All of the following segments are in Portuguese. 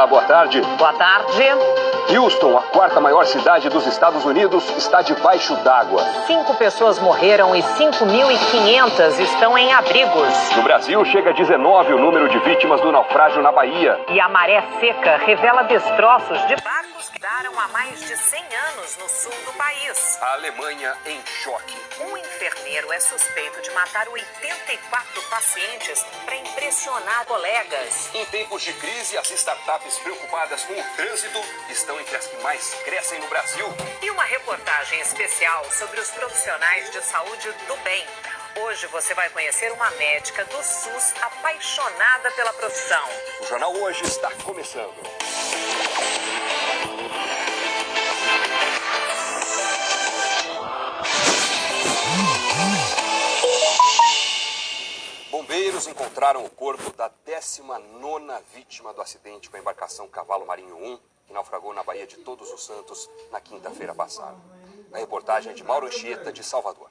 Olá, boa tarde. Boa tarde. Houston, a quarta maior cidade dos Estados Unidos, está debaixo d'água. 5 pessoas morreram e 5.500 estão em abrigos. No Brasil, chega a 19 o número de vítimas do naufrágio na Bahia. E a maré seca revela destroços de barcos que daram há mais de 100 anos no sul do país. A Alemanha em choque. Um enfermeiro é suspeito de matar 84 pacientes para impressionar colegas. Em tempos de crise, as startups preocupadas com o trânsito estão entre as que mais crescem no Brasil. E uma reportagem especial sobre os profissionais de saúde do bem. Hoje você vai conhecer uma médica do SUS apaixonada pela profissão. O Jornal Hoje está começando. Bombeiros encontraram o corpo da 19ª vítima do acidente com a embarcação Cavalo Marinho 1, que naufragou na Baía de Todos os Santos na quinta-feira passada. A reportagem é de Mauro Anchieta, de Salvador.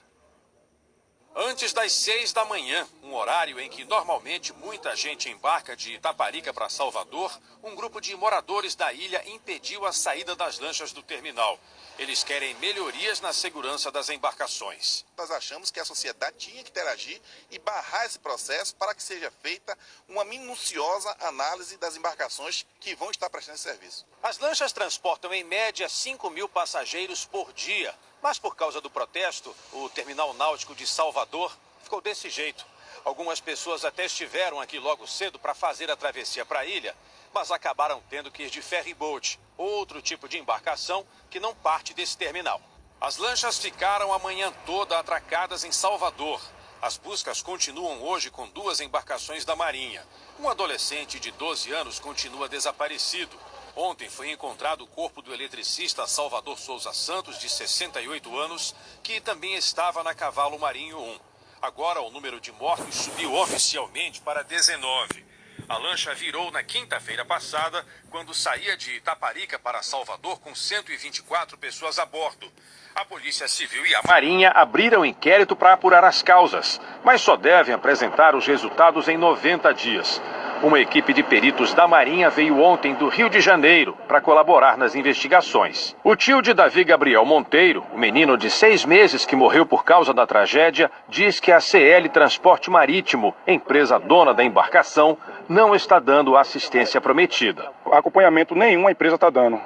Antes das 6 da manhã, um horário em que normalmente muita gente embarca de Itaparica para Salvador, um grupo de moradores da ilha impediu a saída das lanchas do terminal. Eles querem melhorias na segurança das embarcações. Nós achamos que a sociedade tinha que interagir e barrar esse processo para que seja feita uma minuciosa análise das embarcações que vão estar prestando esse serviço. As lanchas transportam em média 5.000 passageiros por dia. Mas por causa do protesto, o terminal náutico de Salvador ficou desse jeito. Algumas pessoas até estiveram aqui logo cedo para fazer a travessia para a ilha, mas acabaram tendo que ir de ferryboat, outro tipo de embarcação que não parte desse terminal. As lanchas ficaram a manhã toda atracadas em Salvador. As buscas continuam hoje com 2 embarcações da Marinha. Um adolescente de 12 anos continua desaparecido. Ontem foi encontrado o corpo do eletricista Salvador Souza Santos, de 68 anos, que também estava na Cavalo Marinho 1. Agora o número de mortos subiu oficialmente para 19. A lancha virou na quinta-feira passada, quando saía de Itaparica para Salvador com 124 pessoas a bordo. A Polícia Civil e a Marinha abriram inquérito para apurar as causas, mas só devem apresentar os resultados em 90 dias. Uma equipe de peritos da Marinha veio ontem do Rio de Janeiro para colaborar nas investigações. O tio de Davi Gabriel Monteiro, o menino de 6 meses que morreu por causa da tragédia, diz que a CL Transporte Marítimo, empresa dona da embarcação, não está dando a assistência prometida. Acompanhamento nenhum a empresa está dando.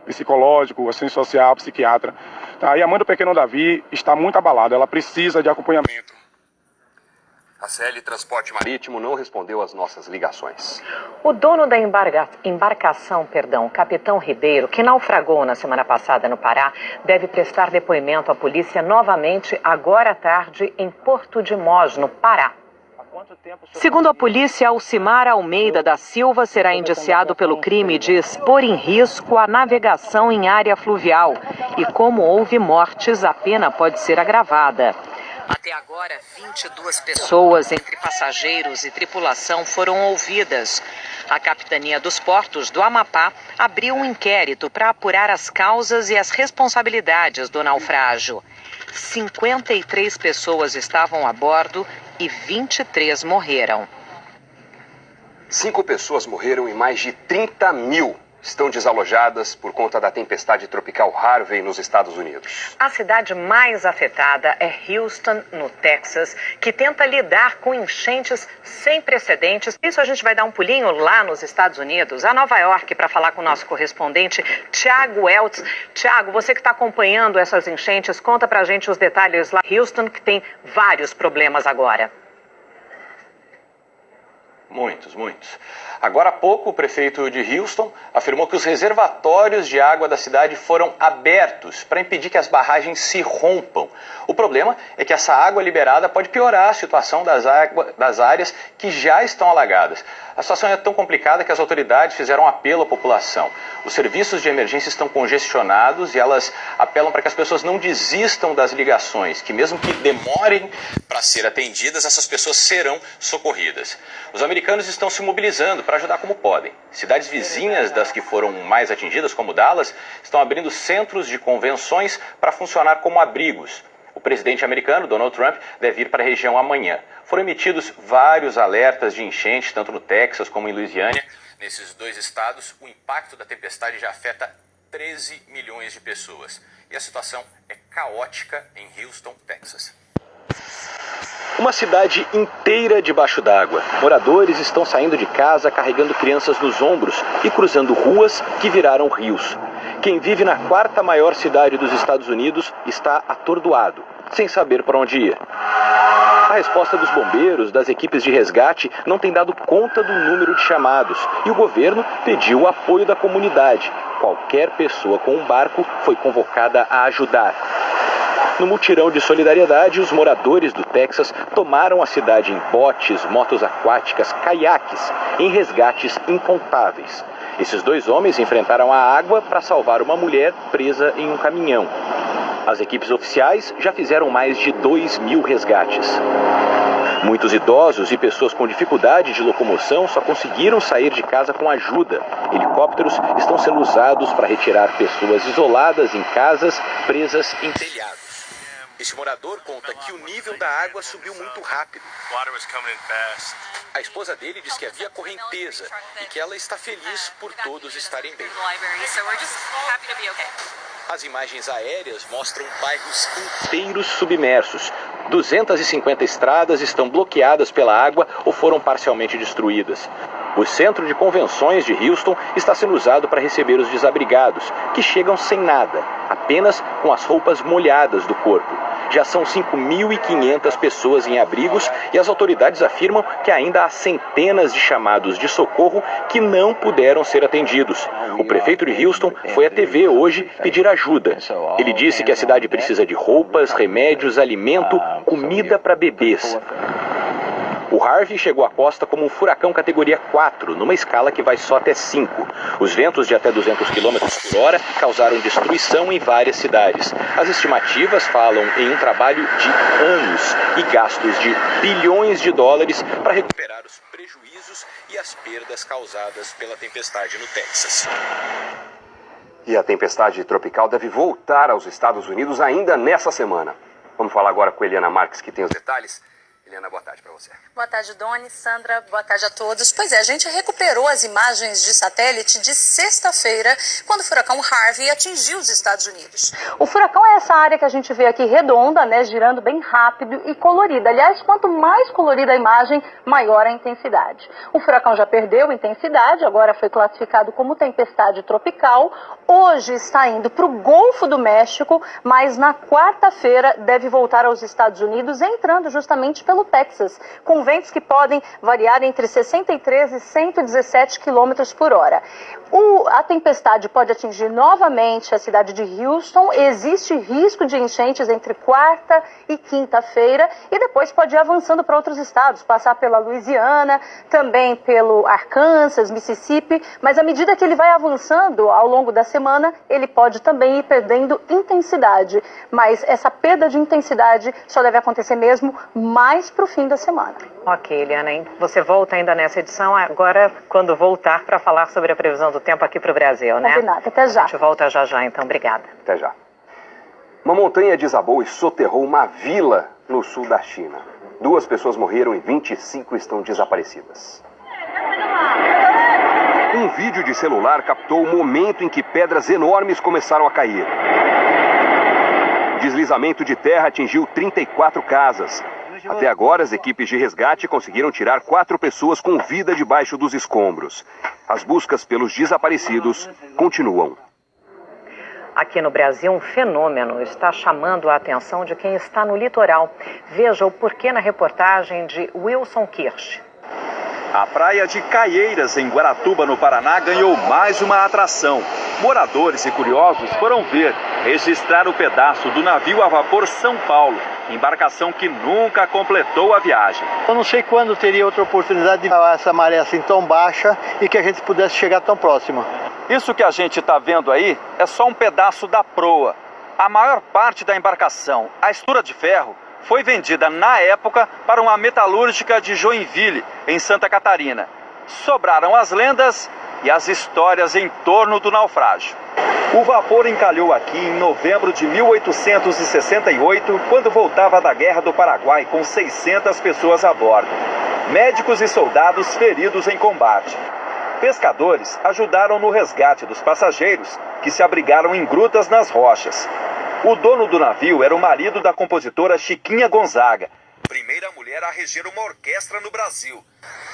Psicológico, assistência social, psiquiatra. E a mãe do pequeno Davi está muito abalada, ela precisa de acompanhamento. A CL Transporte Marítimo não respondeu às nossas ligações. O dono da embarcação, Capitão Ribeiro, que naufragou na semana passada no Pará, deve prestar depoimento à polícia novamente agora à tarde em Porto de Mós, no Pará. Segundo a polícia, Alcimar Almeida da Silva será indiciado pelo crime de expor em risco a navegação em área fluvial. E como houve mortes, a pena pode ser agravada. Até agora, 22 pessoas, entre passageiros e tripulação, foram ouvidas. A Capitania dos Portos do Amapá abriu um inquérito para apurar as causas e as responsabilidades do naufrágio. 53 pessoas estavam a bordo e 23 morreram. 5 pessoas morreram e mais de 30.000 estão desalojadas por conta da tempestade tropical Harvey nos Estados Unidos. A cidade mais afetada é Houston, no Texas, que tenta lidar com enchentes sem precedentes. Isso a gente vai dar um pulinho lá nos Estados Unidos, a Nova York, para falar com o nosso correspondente, Tiago Weltz. Tiago, você que está acompanhando essas enchentes, conta pra gente os detalhes lá. Houston, que tem vários problemas agora. Muitos. Agora há pouco, o prefeito de Houston afirmou que os reservatórios de água da cidade foram abertos para impedir que as barragens se rompam. O problema é que essa água liberada pode piorar a situação das áreas que já estão alagadas. A situação é tão complicada que as autoridades fizeram um apelo à população. Os serviços de emergência estão congestionados e elas apelam para que as pessoas não desistam das ligações, que mesmo que demorem para ser atendidas, essas pessoas serão socorridas. Os americanos estão se mobilizando para ajudar como podem. Cidades vizinhas das que foram mais atingidas, como Dallas, estão abrindo centros de convenções para funcionar como abrigos. O presidente americano, Donald Trump, deve ir para a região amanhã. Foram emitidos vários alertas de enchente, tanto no Texas como em Louisiana. Nesses dois estados, o impacto da tempestade já afeta 13 milhões de pessoas. E a situação é caótica em Houston, Texas. Uma cidade inteira debaixo d'água. Moradores estão saindo de casa carregando crianças nos ombros e cruzando ruas que viraram rios. Quem vive na quarta maior cidade dos Estados Unidos está atordoado, sem saber para onde ir. A resposta dos bombeiros, das equipes de resgate, não tem dado conta do número de chamados e o governo pediu o apoio da comunidade. Qualquer pessoa com um barco foi convocada a ajudar. No mutirão de solidariedade, os moradores do Texas tomaram a cidade em botes, motos aquáticas, caiaques, em resgates incontáveis. Esses dois homens enfrentaram a água para salvar uma mulher presa em um caminhão. As equipes oficiais já fizeram mais de 2.000 resgates. Muitos idosos e pessoas com dificuldade de locomoção só conseguiram sair de casa com ajuda. Helicópteros estão sendo usados para retirar pessoas isoladas em casas, presas em telhados. Este morador conta que o nível da água subiu muito rápido. A esposa dele diz que havia correnteza e que ela está feliz por todos estarem bem. As imagens aéreas mostram bairros inteiros submersos. 250 estradas estão bloqueadas pela água ou foram parcialmente destruídas. O centro de convenções de Houston está sendo usado para receber os desabrigados, que chegam sem nada, apenas com as roupas molhadas do corpo. Já são 5.500 pessoas em abrigos e as autoridades afirmam que ainda há centenas de chamados de socorro que não puderam ser atendidos. O prefeito de Houston foi à TV hoje pedir ajuda. Ele disse que a cidade precisa de roupas, remédios, alimento, comida para bebês. O Harvey chegou à costa como um furacão categoria 4, numa escala que vai só até 5. Os ventos de até 200 km por hora causaram destruição em várias cidades. As estimativas falam em um trabalho de anos e gastos de bilhões de dólares para recuperar os prejuízos e as perdas causadas pela tempestade no Texas. E a tempestade tropical deve voltar aos Estados Unidos ainda nessa semana. Vamos falar agora com Eliana Marques, que tem os detalhes. Eliana, boa tarde para você. Boa tarde, Doni, Sandra, boa tarde a todos. Pois é, a gente recuperou as imagens de satélite de sexta-feira, quando o furacão Harvey atingiu os Estados Unidos. O furacão é essa área que a gente vê aqui redonda, né, girando bem rápido e colorida. Aliás, quanto mais colorida a imagem, maior a intensidade. O furacão já perdeu intensidade, agora foi classificado como tempestade tropical. Hoje está indo para o Golfo do México, mas na quarta-feira deve voltar aos Estados Unidos, entrando justamente pelo Texas, com ventos que podem variar entre 63 e 117 km por hora. A tempestade pode atingir novamente a cidade de Houston. Existe risco de enchentes entre quarta e quinta-feira e depois pode ir avançando para outros estados, passar pela Louisiana, também pelo Arkansas, Mississippi, mas à medida que ele vai avançando ao longo da semana, ele pode também ir perdendo intensidade. Mas essa perda de intensidade só deve acontecer mesmo mais para o fim da semana. Ok, Eliana, hein? Você volta ainda nessa edição agora, quando voltar, para falar sobre a previsão do tempo aqui para o Brasil, né? Combinado, até já. A gente volta já, então. Obrigada. Até já. Uma montanha desabou e soterrou uma vila no sul da China. 2 pessoas morreram e 25 estão desaparecidas. Um vídeo de celular captou o momento em que pedras enormes começaram a cair. Deslizamento de terra atingiu 34 casas. Até agora, as equipes de resgate conseguiram tirar 4 pessoas com vida debaixo dos escombros. As buscas pelos desaparecidos continuam. Aqui no Brasil, um fenômeno está chamando a atenção de quem está no litoral. Veja o porquê na reportagem de Wilson Kirsch. A praia de Caieiras, em Guaratuba, no Paraná, ganhou mais uma atração. Moradores e curiosos foram ver, registrar o pedaço do navio a vapor São Paulo, embarcação que nunca completou a viagem. Eu não sei quando teria outra oportunidade de essa maré assim tão baixa e que a gente pudesse chegar tão próximo. Isso que a gente está vendo aí é só um pedaço da proa. A maior parte da embarcação, a estrutura de ferro, foi vendida na época para uma metalúrgica de Joinville, em Santa Catarina. Sobraram as lendas e as histórias em torno do naufrágio. O vapor encalhou aqui em novembro de 1868, quando voltava da Guerra do Paraguai com 600 pessoas a bordo. Médicos e soldados feridos em combate. Pescadores ajudaram no resgate dos passageiros que se abrigaram em grutas nas rochas. O dono do navio era o marido da compositora Chiquinha Gonzaga, primeira mulher a reger uma orquestra no Brasil.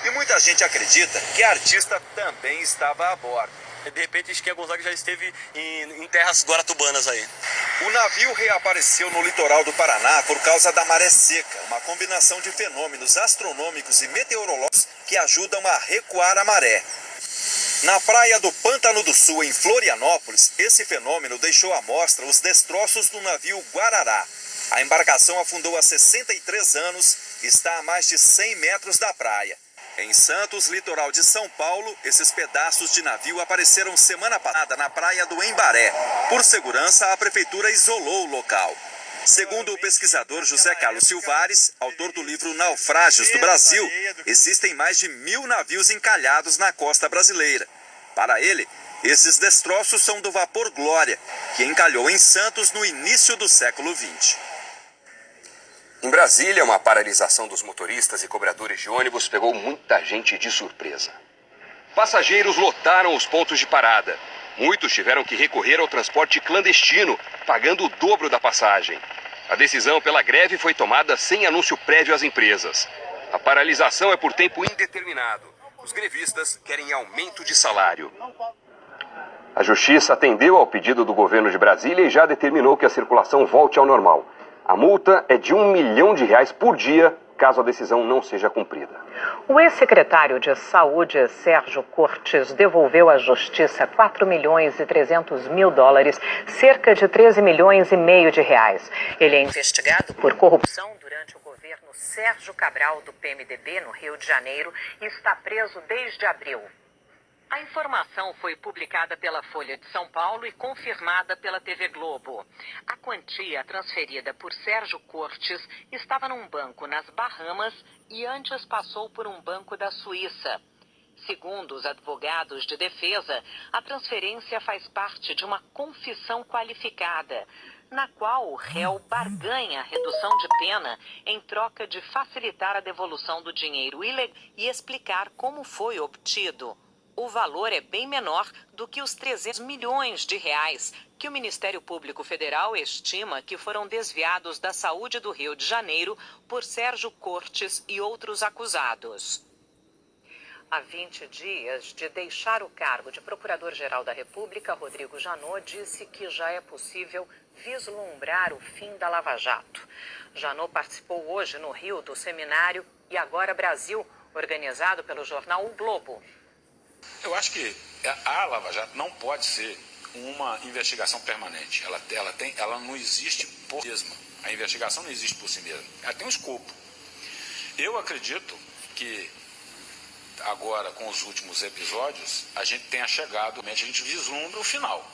E muita gente acredita que a artista também estava a bordo. De repente, Chiquinha Gonzaga já esteve em terras guaratubanas aí. O navio reapareceu no litoral do Paraná por causa da maré seca, uma combinação de fenômenos astronômicos e meteorológicos que ajudam a recuar a maré. Na praia do Pântano do Sul, em Florianópolis, esse fenômeno deixou à mostra os destroços do navio Guarará. A embarcação afundou há 63 anos e está a mais de 100 metros da praia. Em Santos, litoral de São Paulo, esses pedaços de navio apareceram semana passada na praia do Embaré. Por segurança, a prefeitura isolou o local. Segundo o pesquisador José Carlos Silvares, autor do livro Naufrágios do Brasil, existem mais de 1.000 navios encalhados na costa brasileira. Para ele, esses destroços são do vapor Glória, que encalhou em Santos no início do século XX. Em Brasília, uma paralisação dos motoristas e cobradores de ônibus pegou muita gente de surpresa. Passageiros lotaram os pontos de parada. Muitos tiveram que recorrer ao transporte clandestino, pagando o dobro da passagem. A decisão pela greve foi tomada sem anúncio prévio às empresas. A paralisação é por tempo indeterminado. Os grevistas querem aumento de salário. A Justiça atendeu ao pedido do governo de Brasília e já determinou que a circulação volte ao normal. A multa é de R$1 milhão por dia, caso a decisão não seja cumprida. O ex-secretário de Saúde, Sérgio Cortes, devolveu à Justiça R$4,3 milhões, cerca de R$13,5 milhões de reais. Ele é investigado por corrupção durante o governo Sérgio Cabral, do PMDB, no Rio de Janeiro, e está preso desde abril. A informação foi publicada pela Folha de São Paulo e confirmada pela TV Globo. A quantia transferida por Sérgio Cortes estava num banco nas Bahamas e antes passou por um banco da Suíça. Segundo os advogados de defesa, a transferência faz parte de uma confissão qualificada, na qual o réu barganha a redução de pena em troca de facilitar a devolução do dinheiro ilegal e explicar como foi obtido. O valor é bem menor do que os R$300 milhões que o Ministério Público Federal estima que foram desviados da saúde do Rio de Janeiro por Sérgio Cortes e outros acusados. Há 20 dias de deixar o cargo de Procurador-Geral da República, Rodrigo Janot disse que já é possível vislumbrar o fim da Lava Jato. Janot participou hoje no Rio do seminário E Agora Brasil, organizado pelo jornal O Globo. Eu acho que a Lava Jato não pode ser uma investigação permanente. Ela não existe por si mesma. A investigação não existe por si mesma. Ela tem um escopo. Eu acredito que agora, com os últimos episódios, a gente tenha chegado, a gente vislumbra o final.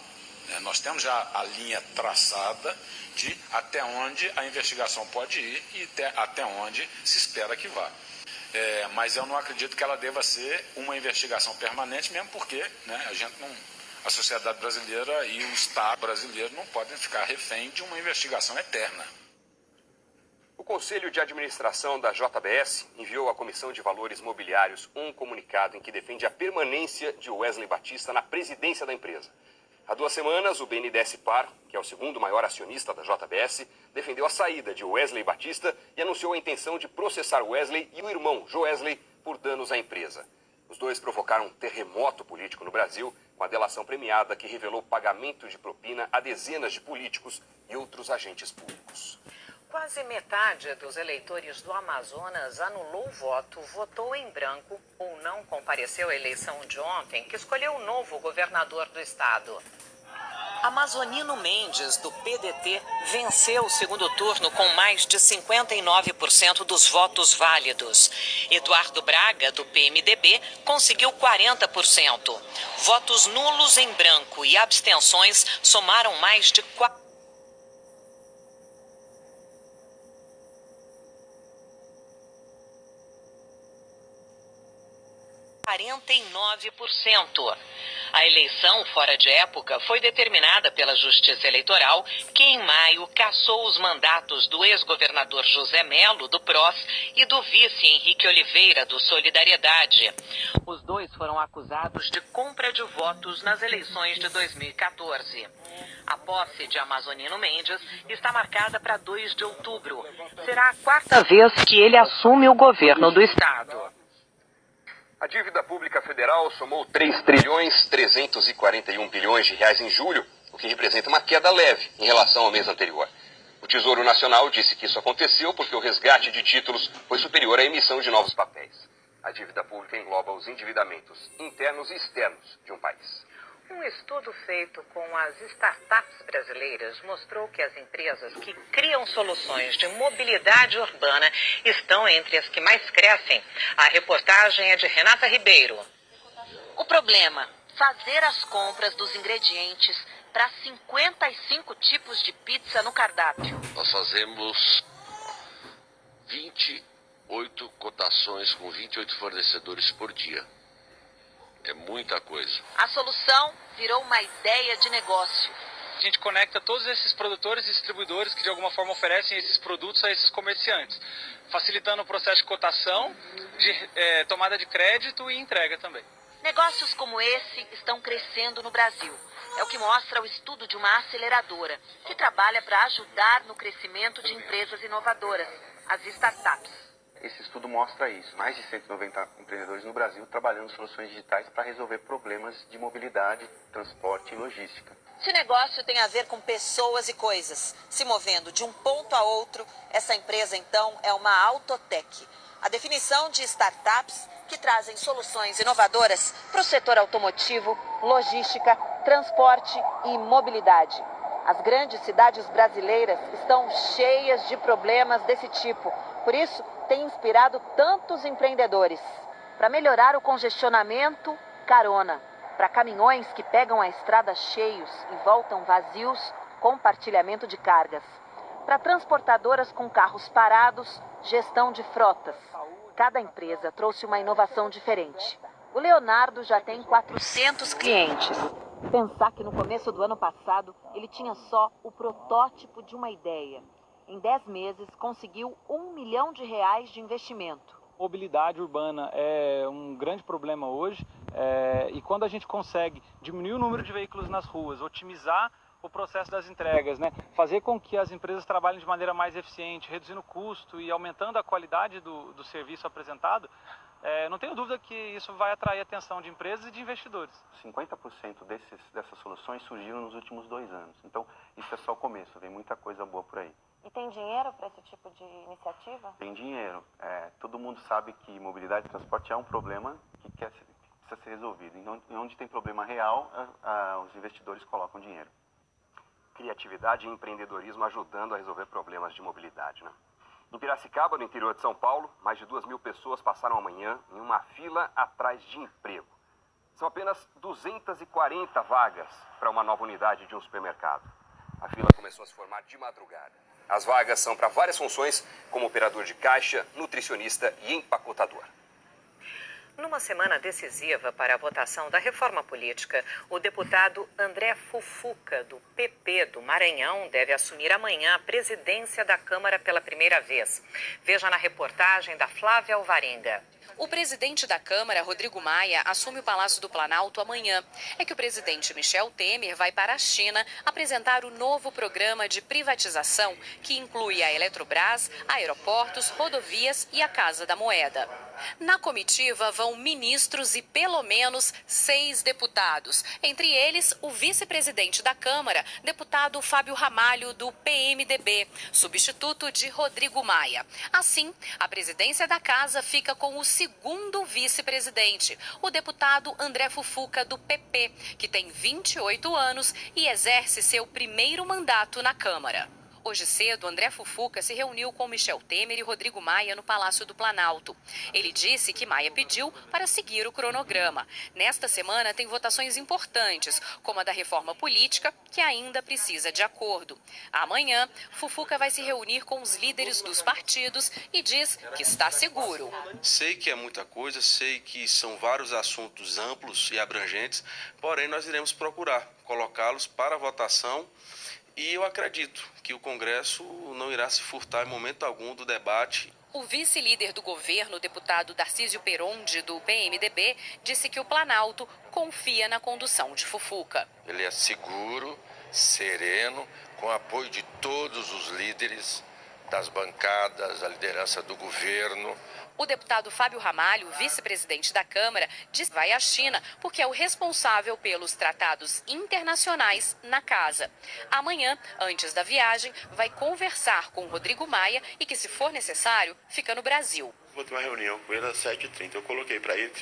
Nós temos já a linha traçada de até onde a investigação pode ir e até onde se espera que vá. Mas eu não acredito que ela deva ser uma investigação permanente, mesmo porque a sociedade brasileira e o Estado brasileiro não podem ficar refém de uma investigação eterna. O Conselho de Administração da JBS enviou à Comissão de Valores Mobiliários um comunicado em que defende a permanência de Wesley Batista na presidência da empresa. Há 2 semanas, o BNDES Par, que é o segundo maior acionista da JBS, defendeu a saída de Wesley Batista e anunciou a intenção de processar Wesley e o irmão Joesley por danos à empresa. Os dois provocaram um terremoto político no Brasil, com a delação premiada que revelou pagamento de propina a dezenas de políticos e outros agentes públicos. Quase metade dos eleitores do Amazonas anulou o voto, votou em branco ou não compareceu à eleição de ontem, que escolheu o novo governador do estado. Amazonino Mendes, do PDT, venceu o segundo turno com mais de 59% dos votos válidos. Eduardo Braga, do PMDB, conseguiu 40%. Votos nulos em branco e abstenções somaram mais de 40% 49%. A eleição fora de época foi determinada pela Justiça Eleitoral, que em maio cassou os mandatos do ex-governador José Melo, do PROS, e do vice Henrique Oliveira, do Solidariedade. Os dois foram acusados de compra de votos nas eleições de 2014. A posse de Amazonino Mendes está marcada para 2 de outubro. Será a 4ª vez que ele assume o governo do estado. A dívida pública federal somou 3.341 bilhões de reais em julho, o que representa uma queda leve em relação ao mês anterior. O Tesouro Nacional disse que isso aconteceu porque o resgate de títulos foi superior à emissão de novos papéis. A dívida pública engloba os endividamentos internos e externos de um país. Um estudo feito com as startups brasileiras mostrou que as empresas que criam soluções de mobilidade urbana estão entre as que mais crescem. A reportagem é de Renata Ribeiro. O problema: fazer as compras dos ingredientes para 55 tipos de pizza no cardápio. Nós fazemos 28 cotações com 28 fornecedores por dia. É muita coisa. A solução virou uma ideia de negócio. A gente conecta todos esses produtores e distribuidores que de alguma forma oferecem esses produtos a esses comerciantes, facilitando o processo de cotação, de tomada de crédito e entrega também. Negócios como esse estão crescendo no Brasil. É o que mostra o estudo de uma aceleradora, que trabalha para ajudar no crescimento de empresas inovadoras, as startups. Esse estudo mostra isso. Mais de 190 empreendedores no Brasil trabalhando soluções digitais para resolver problemas de mobilidade, transporte e logística. Se o negócio tem a ver com pessoas e coisas, se movendo de um ponto a outro, essa empresa então é uma autotech. A definição de startups que trazem soluções inovadoras para o setor automotivo, logística, transporte e mobilidade. As grandes cidades brasileiras estão cheias de problemas desse tipo. Por isso, tem inspirado tantos empreendedores. Para melhorar o congestionamento, carona. Para caminhões que pegam a estrada cheios e voltam vazios, compartilhamento de cargas. Para transportadoras com carros parados, gestão de frotas. Cada empresa trouxe uma inovação diferente. O Leonardo já tem 400 clientes. Pensar que no começo do ano passado ele tinha só o protótipo de uma ideia. Em 10 meses conseguiu R$1 milhão de investimento. Mobilidade urbana é um grande problema hoje e quando a gente consegue diminuir o número de veículos nas ruas, otimizar o processo das entregas, né? Fazer com que as empresas trabalhem de maneira mais eficiente, reduzindo o custo e aumentando a qualidade do serviço apresentado, não tenho dúvida que isso vai atrair a atenção de empresas e de investidores. 50% dessas soluções surgiram nos últimos 2 anos. Então, isso é só o começo, vem muita coisa boa por aí. E tem dinheiro para esse tipo de iniciativa? Tem dinheiro. Todo mundo sabe que mobilidade e transporte é um problema que precisa ser resolvido. E onde tem problema real, os investidores colocam dinheiro. Criatividade e empreendedorismo ajudando a resolver problemas de mobilidade, né? Em Piracicaba, no interior de São Paulo, mais de 2.000 pessoas passaram amanhã em uma fila atrás de emprego. São apenas 240 vagas para uma nova unidade de um supermercado. A fila começou a se formar de madrugada. As vagas são para várias funções, como operador de caixa, nutricionista e empacotador. Numa semana decisiva para a votação da reforma política, o deputado André Fufuca, do PP do Maranhão, deve assumir amanhã a presidência da Câmara pela primeira vez. Veja na reportagem da Flávia Alvarenga. O presidente da Câmara, Rodrigo Maia, assume o Palácio do Planalto amanhã. É que o presidente Michel Temer vai para a China apresentar o novo programa de privatização que inclui a Eletrobras, aeroportos, rodovias e a Casa da Moeda. Na comitiva vão ministros e pelo menos 6 deputados. Entre eles, o vice-presidente da Câmara, deputado Fábio Ramalho, do PMDB, substituto de Rodrigo Maia. Assim, a presidência da casa fica com o segundo vice-presidente, o deputado André Fufuca, do PP, que tem 28 anos e exerce seu primeiro mandato na Câmara. Hoje cedo, André Fufuca se reuniu com Michel Temer e Rodrigo Maia no Palácio do Planalto. Ele disse que Maia pediu para seguir o cronograma. Nesta semana tem votações importantes, como a da reforma política, que ainda precisa de acordo. Amanhã, Fufuca vai se reunir com os líderes dos partidos e diz que está seguro. Sei que é muita coisa, sei que são vários assuntos amplos e abrangentes, porém nós iremos procurar colocá-los para votação. E eu acredito que o Congresso não irá se furtar em momento algum do debate. O vice-líder do governo, o deputado Darcísio Peronde, do PMDB, disse que o Planalto confia na condução de Fufuca. Ele é seguro, sereno, com apoio de todos os líderes das bancadas, a liderança do governo. O deputado Fábio Ramalho, vice-presidente da Câmara, diz que vai à China porque é o responsável pelos tratados internacionais na casa. Amanhã, antes da viagem, vai conversar com Rodrigo Maia e que, se for necessário, fica no Brasil. Vou ter uma reunião com ele às 7h30. Eu coloquei para ele,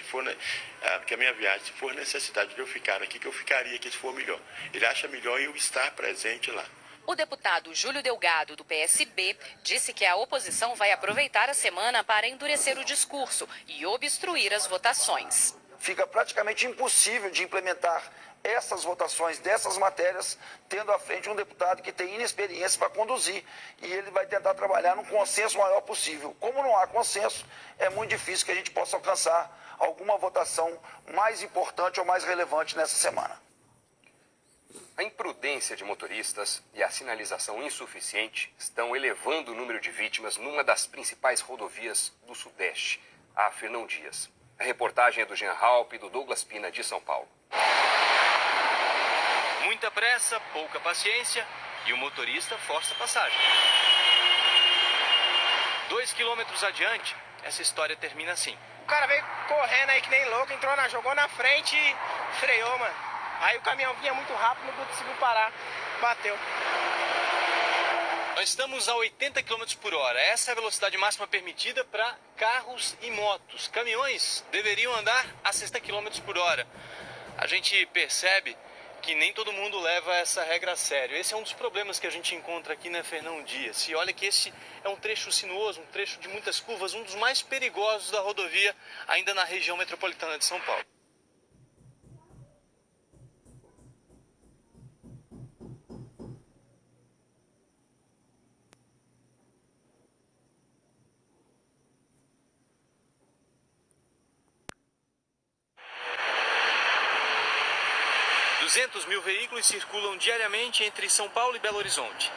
porque a minha viagem, se for necessidade de eu ficar aqui, que eu ficaria aqui se for melhor. Ele acha melhor eu estar presente lá. O deputado Júlio Delgado, do PSB, disse que a oposição vai aproveitar a semana para endurecer o discurso e obstruir as votações. Fica praticamente impossível de implementar essas votações dessas matérias, tendo à frente um deputado que tem inexperiência para conduzir. E ele vai tentar trabalhar num consenso maior possível. Como não há consenso, é muito difícil que a gente possa alcançar alguma votação mais importante ou mais relevante nessa semana. A imprudência de motoristas e a sinalização insuficiente estão elevando o número de vítimas numa das principais rodovias do Sudeste, a Fernão Dias. A reportagem é do Jean Halpe e do Douglas Pina, de São Paulo. Muita pressa, pouca paciência e o motorista força a passagem. 2 quilômetros adiante, essa história termina assim. O cara veio correndo aí que nem louco, jogou na frente e freou, mano. Aí o caminhão vinha muito rápido, não conseguiu parar, bateu. Nós estamos a 80 km por hora. Essa é a velocidade máxima permitida para carros e motos. Caminhões deveriam andar a 60 km por hora. A gente percebe que nem todo mundo leva essa regra a sério. Esse é um dos problemas que a gente encontra aqui na Fernão Dias. E olha que esse é um trecho sinuoso, um trecho de muitas curvas, um dos mais perigosos da rodovia, ainda na região metropolitana de São Paulo. Mil veículos circulam diariamente entre São Paulo e Belo Horizonte.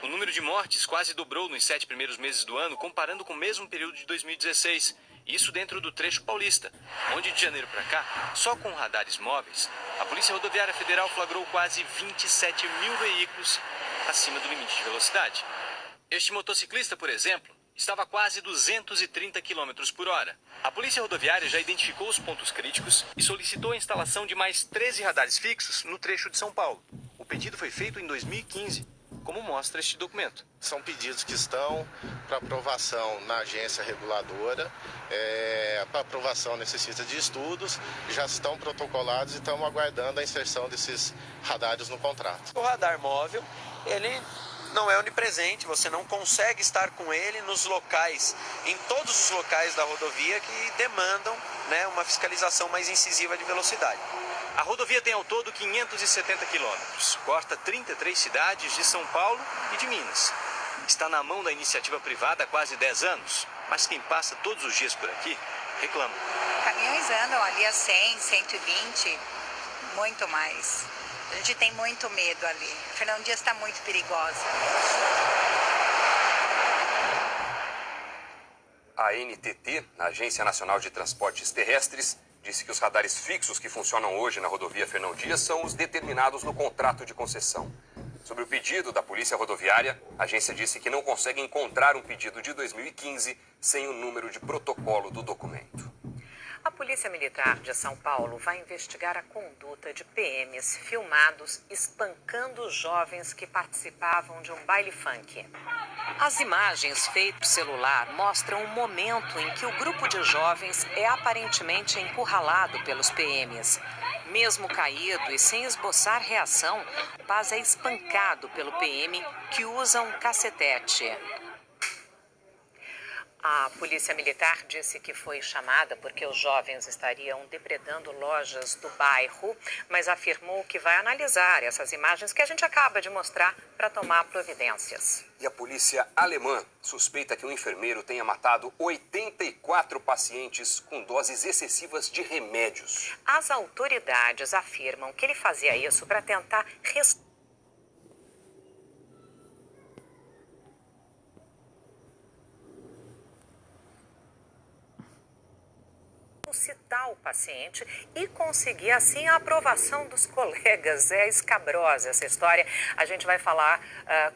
O número de mortes quase dobrou nos 7 primeiros meses do ano, comparando com o mesmo período de 2016. Isso dentro do trecho paulista, onde de janeiro para cá, só com radares móveis, a Polícia Rodoviária Federal flagrou quase 27 mil veículos acima do limite de velocidade. Este motociclista, por exemplo, estava a quase 230 km por hora. A Polícia Rodoviária já identificou os pontos críticos e solicitou a instalação de mais 13 radares fixos no trecho de São Paulo. O pedido foi feito em 2015, como mostra este documento. São pedidos que estão para aprovação na agência reguladora. Para aprovação necessita de estudos, já estão protocolados e estamos aguardando a inserção desses radares no contrato. O radar móvel, ele não é onipresente, você não consegue estar com ele nos locais, em todos os locais da rodovia que demandam, uma fiscalização mais incisiva de velocidade. A rodovia tem ao todo 570 quilômetros, corta 33 cidades de São Paulo e de Minas. Está na mão da iniciativa privada há quase 10 anos, mas quem passa todos os dias por aqui reclama. Caminhões andam ali a 100, 120, muito mais. A gente tem muito medo ali. Fernão Dias está muito perigosa. A ANTT, a Agência Nacional de Transportes Terrestres, disse que os radares fixos que funcionam hoje na rodovia Fernão Dias são os determinados no contrato de concessão. Sobre o pedido da Polícia Rodoviária, a agência disse que não consegue encontrar um pedido de 2015 sem o número de protocolo do documento. A Polícia Militar de São Paulo vai investigar a conduta de PMs filmados espancando jovens que participavam de um baile funk. As imagens feitas por celular mostram o momento em que o grupo de jovens é aparentemente encurralado pelos PMs. Mesmo caído e sem esboçar reação, Paz é espancado pelo PM, que usa um cacetete. A polícia militar disse que foi chamada porque os jovens estariam depredando lojas do bairro, mas afirmou que vai analisar essas imagens que a gente acaba de mostrar para tomar providências. E a polícia alemã suspeita que um enfermeiro tenha matado 84 pacientes com doses excessivas de remédios. As autoridades afirmam que ele fazia isso para tentar ressuscitar o paciente e conseguir, assim, a aprovação dos colegas. É escabrosa essa história. A gente vai falar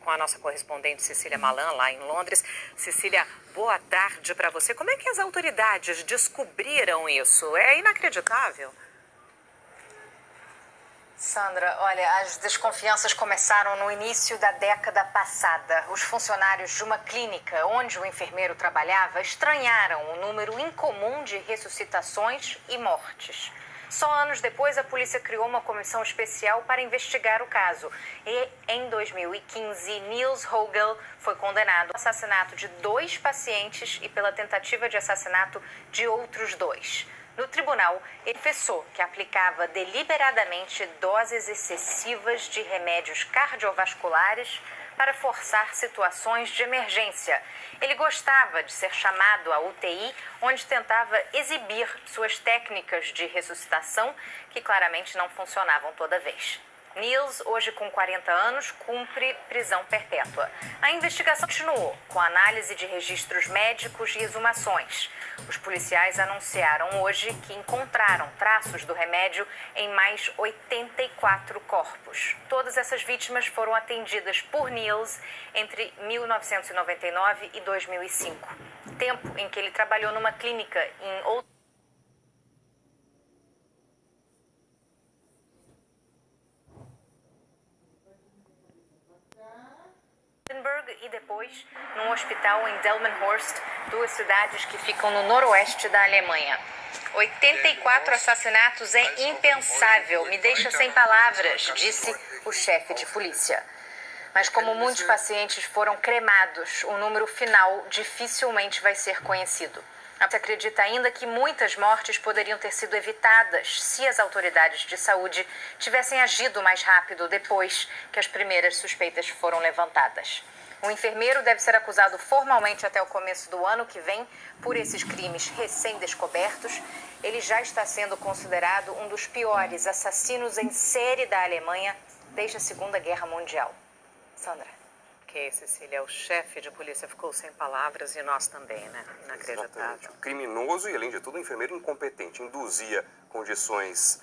com a nossa correspondente Cecília Malan, lá em Londres. Cecília, boa tarde para você. Como é que as autoridades descobriram isso? É inacreditável. Sandra, olha, as desconfianças começaram no início da década passada. Os funcionários de uma clínica onde o enfermeiro trabalhava estranharam o número incomum de ressuscitações e mortes. Só anos depois, a polícia criou uma comissão especial para investigar o caso. E, em 2015, Niels Hogel foi condenado ao assassinato de 2 pacientes e pela tentativa de assassinato de outros 2. No tribunal, ele confessou que aplicava deliberadamente doses excessivas de remédios cardiovasculares para forçar situações de emergência. Ele gostava de ser chamado à UTI, onde tentava exibir suas técnicas de ressuscitação, que claramente não funcionavam toda vez. Niels, hoje com 40 anos, cumpre prisão perpétua. A investigação continuou, com análise de registros médicos e exumações. Os policiais anunciaram hoje que encontraram traços do remédio em mais 84 corpos. Todas essas vítimas foram atendidas por Niels entre 1999 e 2005, tempo em que ele trabalhou numa clínica em outro. E depois num hospital em Delmenhorst, 2 cidades que ficam no noroeste da Alemanha. 84 assassinatos é impensável, me deixa sem palavras, disse o chefe de polícia. Mas como muitos pacientes foram cremados, o número final dificilmente vai ser conhecido. A polícia acredita ainda que muitas mortes poderiam ter sido evitadas se as autoridades de saúde tivessem agido mais rápido depois que as primeiras suspeitas foram levantadas. O enfermeiro deve ser acusado formalmente até o começo do ano que vem por esses crimes recém-descobertos. Ele já está sendo considerado um dos piores assassinos em série da Alemanha desde a Segunda Guerra Mundial. Sandra. Ok, Cecília, o chefe de polícia ficou sem palavras e nós também, né? Inacreditável. Exatamente. Criminoso e, além de tudo, um enfermeiro incompetente. Induzia condições